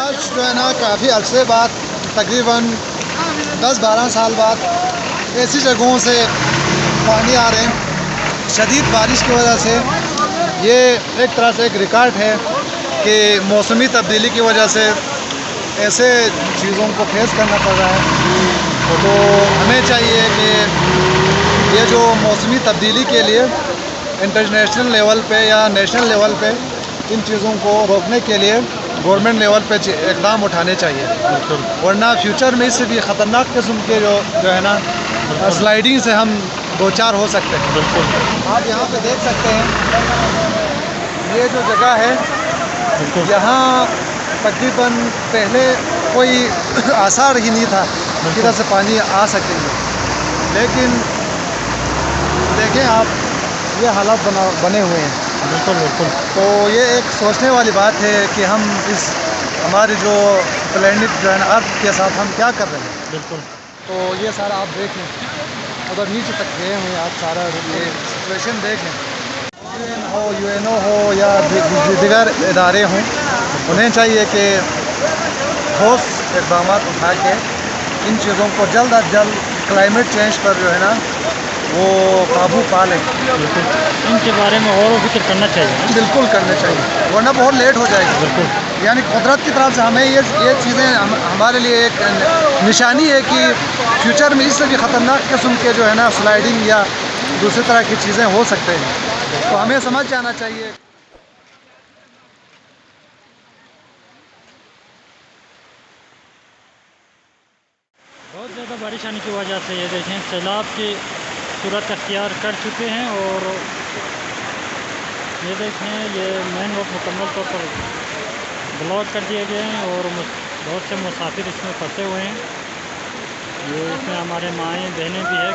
आज जो है ना काफ़ी अरसे बाद तकरीबन 10-12 साल बाद ऐसी जगहों से पानी आ रहे हैं शदीद बारिश की वजह से। ये एक तरह से एक रिकॉर्ड है कि मौसमी तब्दीली की वजह से ऐसे चीज़ों को फेस करना पड़ रहा है। तो हमें चाहिए कि ये जो मौसमी तब्दीली के लिए इंटरनेशनल लेवल पे या नेशनल लेवल पे इन चीज़ों को रोकने के लिए गवर्नमेंट लेवल पे इकदाम उठाने चाहिए, वरना फ्यूचर में इससे भी ख़तरनाक किस्म के जो है ना स्लाइडिंग से हम दो चार हो सकते हैं। बिल्कुल आप यहाँ पे देख सकते हैं ये जो जगह है, यहाँ तकरीबन पहले कोई आसार ही नहीं था किधर से पानी आ सकेंगे, लेकिन देखें आप ये हालात बने हुए हैं। बिल्कुल बिल्कुल। तो ये एक सोचने वाली बात है कि हम इस हमारे जो प्लेनेट जो है ना अर्थ के साथ हम क्या कर रहे हैं। बिल्कुल। तो ये सारा आप देखें, उधर नीचे तक गए हुए आप सारा ये सिचुएशन देखें। यूएनओ हो या दीगर इदारे हों, उन्हें चाहिए कि ठोस इक़दाम उठा के इन चीज़ों को जल्द अज जल्द क्लाइमेट चेंज पर जो है ना वो काबू पा लें। इनके बारे में और फिक्र करना चाहिए। बिल्कुल करना चाहिए, वरना बहुत लेट हो जाएगी। बिल्कुल। यानी कुदरत की तरफ से हमें ये चीज़ें हमारे लिए एक निशानी है कि फ्यूचर में इससे भी ख़तरनाक किस्म के जो है ना स्लाइडिंग या दूसरी तरह की चीज़ें हो सकते हैं। तो हमें समझ जाना चाहिए। बहुत ज़्यादा बारिश आने की वजह से ये देखें सैलाब की सूरत अख्तियार कर चुके हैं, और ये देखें ये मेन रोड मुकम्मल तौर पर ब्लॉक कर दिए गए हैं और बहुत से मुसाफिर इसमें फंसे हुए हैं। ये इसमें हमारे माएँ बहनें भी है।